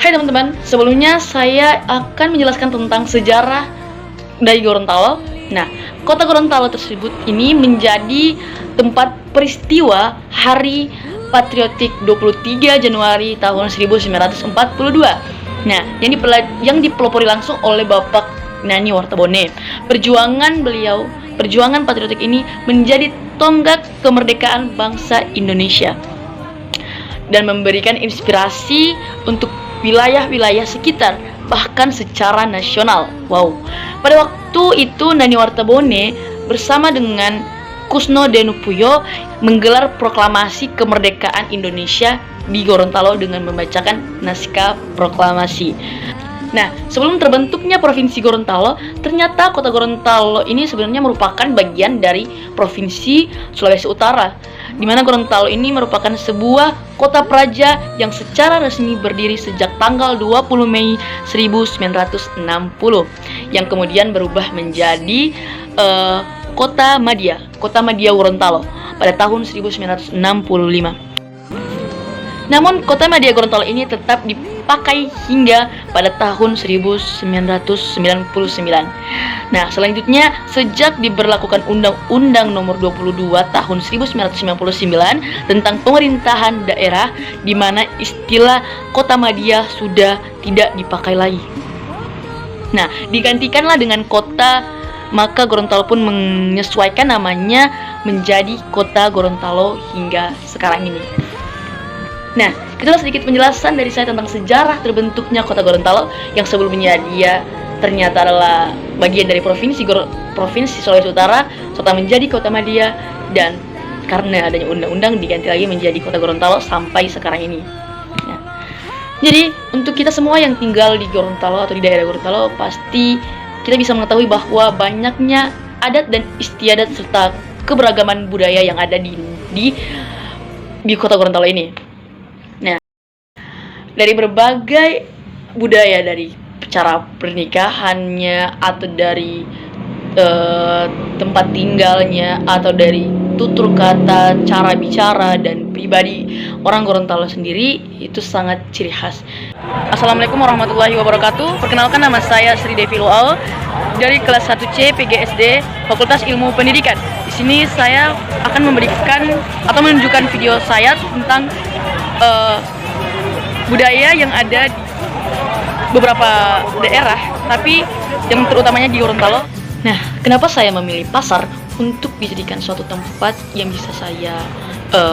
Hai teman-teman, sebelumnya saya akan menjelaskan tentang sejarah dari Gorontalo. Nah, kota Gorontalo tersebut ini menjadi tempat peristiwa Hari Patriotik 23 Januari tahun 1942. Nah, yang dipelopori langsung oleh Bapak Nani Wartabone. Perjuangan patriotik ini menjadi tonggak kemerdekaan bangsa Indonesia dan memberikan inspirasi untuk wilayah-wilayah sekitar, bahkan secara nasional. Wow. Pada waktu itu Nani Wartabone bersama dengan Kusno Denupuyo menggelar proklamasi kemerdekaan Indonesia di Gorontalo dengan membacakan naskah proklamasi. Nah, sebelum terbentuknya Provinsi Gorontalo, ternyata kota Gorontalo ini sebenarnya merupakan bagian dari Provinsi Sulawesi Utara, di mana Gorontalo ini merupakan sebuah kota praja yang secara resmi berdiri sejak tanggal 20 Mei 1960, yang kemudian berubah menjadi Kota Madya Gorontalo pada tahun 1965. Namun Kota Madya Gorontalo ini tetap dipakai hingga pada tahun 1999. Nah, selanjutnya sejak diberlakukan Undang-Undang Nomor 22 Tahun 1999 tentang pemerintahan daerah, di mana istilah Kota Madya sudah tidak dipakai lagi. Nah, digantikanlah dengan kota, maka Gorontalo pun menyesuaikan namanya menjadi Kota Gorontalo hingga sekarang ini. Nah, itulah sedikit penjelasan dari saya tentang sejarah terbentuknya Kota Gorontalo yang sebelumnya dia ternyata adalah bagian dari Provinsi Sulawesi Utara serta menjadi Kota Madya, dan karena adanya undang-undang diganti lagi menjadi Kota Gorontalo sampai sekarang ini. Nah, jadi untuk kita semua yang tinggal di Gorontalo atau di daerah Gorontalo, pasti kita bisa mengetahui bahwa banyaknya adat dan istiadat serta keberagaman budaya yang ada di Kota Gorontalo ini. Dari berbagai budaya, dari cara pernikahannya, atau dari tempat tinggalnya, atau dari tutur kata, cara bicara, dan pribadi orang Gorontalo sendiri itu sangat ciri khas. Assalamualaikum warahmatullahi wabarakatuh. Perkenalkan, nama saya Sri Devi Luau dari kelas 1C PGSD Fakultas Ilmu Pendidikan. Di sini saya akan memberikan atau menunjukkan video saya tentang budaya yang ada di beberapa daerah, tapi yang terutamanya di Gorontalo. Nah, kenapa saya memilih pasar untuk dijadikan suatu tempat yang bisa saya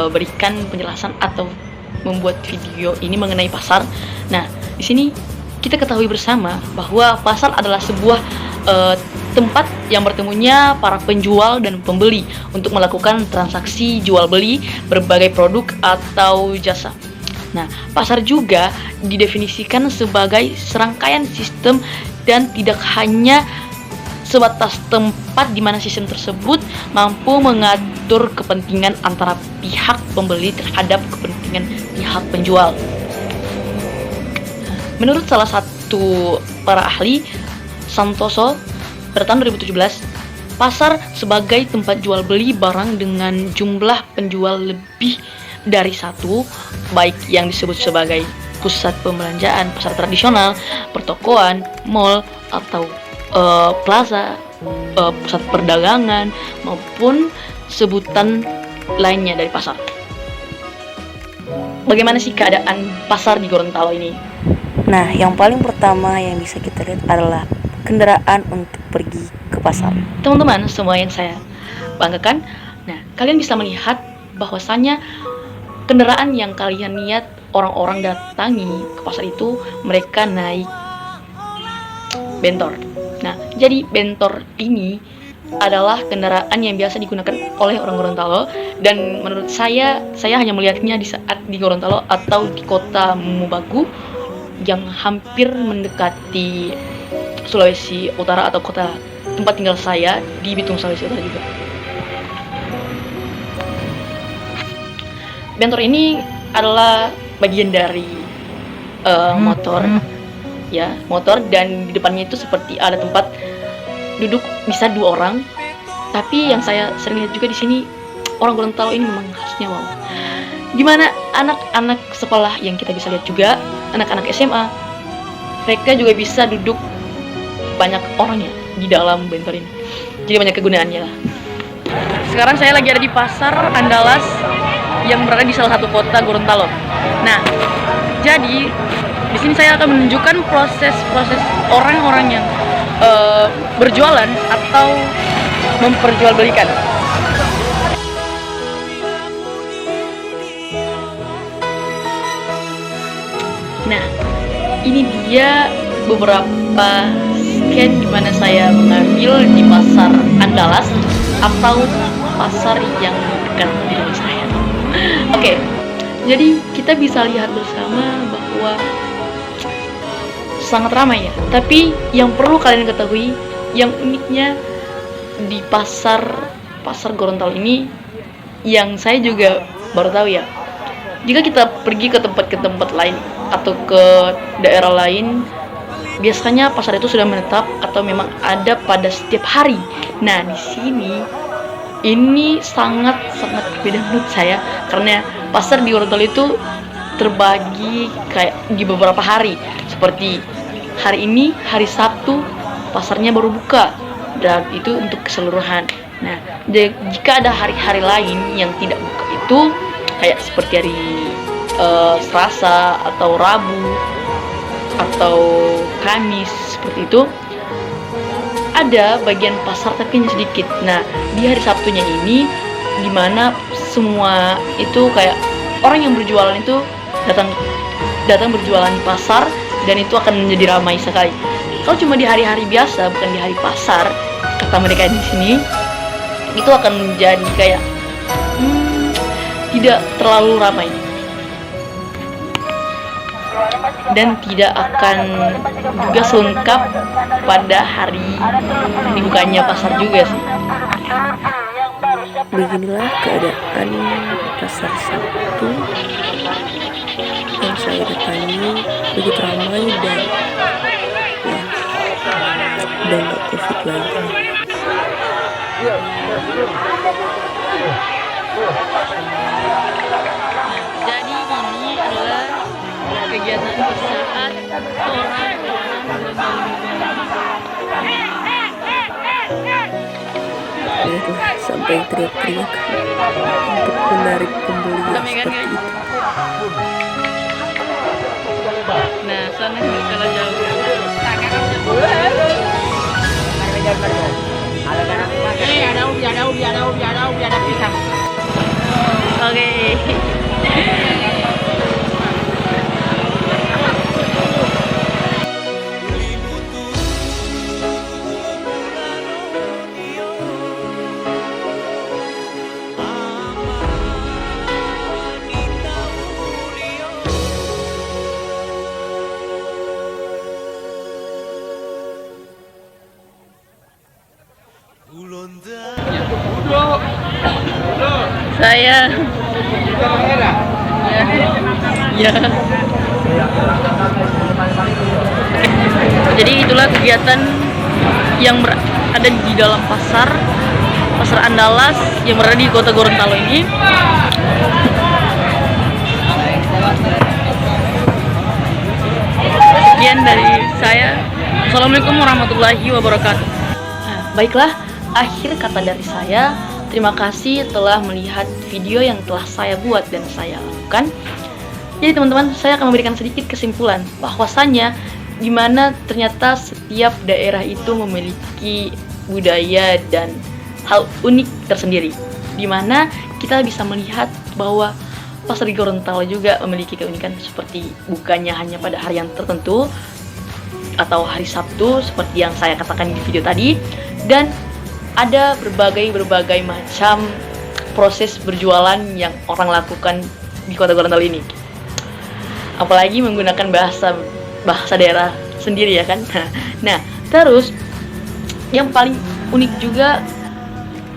berikan penjelasan atau membuat video ini mengenai pasar? Nah, di sini kita ketahui bersama bahwa pasar adalah sebuah tempat yang bertemunya para penjual dan pembeli untuk melakukan transaksi jual beli berbagai produk atau jasa. Nah, pasar juga didefinisikan sebagai serangkaian sistem dan tidak hanya sebatas tempat di mana sistem tersebut mampu mengatur kepentingan antara pihak pembeli terhadap kepentingan pihak penjual. Menurut salah satu para ahli, Santoso, pada tahun 2017, pasar sebagai tempat jual beli barang dengan jumlah penjual lebih dari satu, baik yang disebut sebagai pusat pembelanjaan, pasar tradisional, pertokoan, mall, atau plaza, pusat perdagangan, maupun sebutan lainnya dari pasar. Bagaimana sih keadaan pasar di Gorontalo ini? Nah, yang paling pertama yang bisa kita lihat adalah kendaraan untuk pergi ke pasar. Teman-teman semua yang saya banggakan, nah, kalian bisa melihat bahwasannya kendaraan yang kalian lihat orang-orang datangi ke pasar itu, mereka naik bentor. Nah, jadi bentor ini adalah kendaraan yang biasa digunakan oleh orang Gorontalo, dan menurut saya hanya melihatnya di saat di Gorontalo atau di kota Mubagu yang hampir mendekati Sulawesi Utara atau kota tempat tinggal saya di Bitung, Sulawesi Utara juga. Bentor ini adalah bagian dari motor, dan di depannya itu seperti ada tempat duduk bisa 2 orang. Tapi yang saya sering lihat juga di sini, orang Gorontalo ini memang khasnya wow. Gimana anak-anak sekolah yang kita bisa lihat juga, anak-anak SMA mereka juga bisa duduk banyak orangnya di dalam bentor ini. Jadi banyak kegunaannya lah. Sekarang saya lagi ada di Pasar Andalas yang berada di salah satu kota Gorontalo. Nah, jadi di sini saya akan menunjukkan proses orang-orang yang berjualan atau memperjualbelikan. Nah, ini dia beberapa scan di mana saya mengambil di Pasar Andalas atau pasar yang dekat di rumah saya. Oke, jadi kita bisa lihat bersama bahwa sangat ramai ya. Tapi yang perlu kalian ketahui, yang uniknya di pasar Gorontalo ini, yang saya juga baru tahu ya. Jika kita pergi ke tempat lain atau ke daerah lain, biasanya pasar itu sudah menetap atau memang ada pada setiap hari. Nah, di sini ini sangat berbeda menurut saya, karena pasar di Gorontalo itu terbagi kayak di beberapa hari. Seperti hari ini, hari Sabtu, pasarnya baru buka, dan itu untuk keseluruhan. Nah, jika ada hari-hari lain yang tidak buka itu, kayak seperti hari Selasa atau Rabu atau Kamis seperti itu, ada bagian pasar tapi hanya sedikit. Nah, di hari Sabtunya ini, dimana semua itu kayak orang yang berjualan itu datang berjualan di pasar, dan itu akan menjadi ramai sekali. Kalau cuma di hari-hari biasa, bukan di hari pasar, kata mereka di sini, itu akan menjadi kayak tidak terlalu ramai dan tidak akan juga selengkap pada hari dibukanya pasar juga sih. Beginilah keadaan pasar Sabtu yang saya datangi, begitu ramai dan udah nggak COVID lagi. Jadi ini adalah kegiatan saat Lihatlah, sampai teriak-teriak untuk menarik pembeli seperti itu. Nah, sana kalau jauh. Ada pisang. Oke. Saya ya. Jadi itulah kegiatan yang ada di dalam pasar Andalas yang berada di kota Gorontalo ini. Sekian dari saya. Assalamualaikum warahmatullahi wabarakatuh. Nah, baiklah, akhir kata dari saya. Terima kasih telah melihat video yang telah saya buat dan saya lakukan. Jadi teman-teman, saya akan memberikan sedikit kesimpulan bahwasannya dimana ternyata setiap daerah itu memiliki budaya dan hal unik tersendiri, dimana kita bisa melihat bahwa pasar di Gorontalo juga memiliki keunikan, seperti bukannya hanya pada hari yang tertentu atau hari Sabtu seperti yang saya katakan di video tadi, dan ada berbagai macam proses berjualan yang orang lakukan di kota Gorontalo ini. Apalagi menggunakan bahasa daerah sendiri ya kan. Nah, terus yang paling unik juga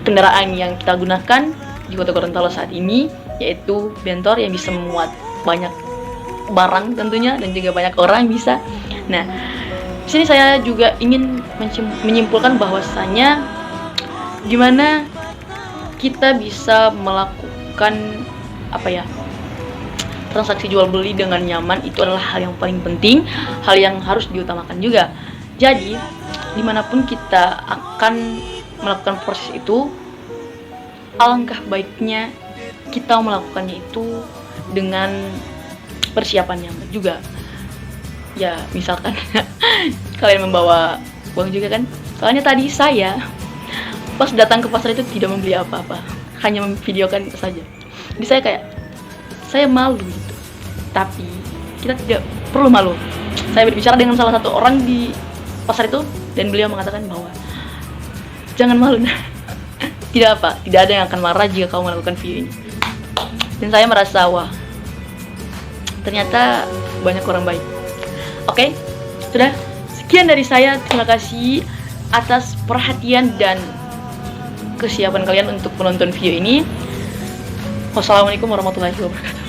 kendaraan yang kita gunakan di kota Gorontalo saat ini, yaitu bentor yang bisa memuat banyak barang tentunya, dan juga banyak orang bisa. Nah, di sini saya juga ingin menyimpulkan bahwasanya gimana kita bisa melakukan transaksi jual beli dengan nyaman itu adalah hal yang paling penting, hal yang harus diutamakan juga. Jadi dimanapun kita akan melakukan proses itu, alangkah baiknya kita melakukannya itu dengan persiapan yang juga. Ya misalkan kalian membawa uang juga kan. Soalnya tadi saya pas datang ke pasar itu tidak membeli apa-apa, hanya memvideokan saja. Jadi saya kayak, saya malu gitu. Tapi kita tidak perlu malu. Saya berbicara dengan salah satu orang di pasar itu dan beliau mengatakan bahwa jangan malu. Tidak ada yang akan marah jika kamu melakukan video ini. Dan saya merasa wah, ternyata banyak orang baik. Oke, sudah sekian dari saya. Terima kasih atas perhatian dan kesiapan kalian untuk menonton video ini. Wassalamualaikum warahmatullahi wabarakatuh.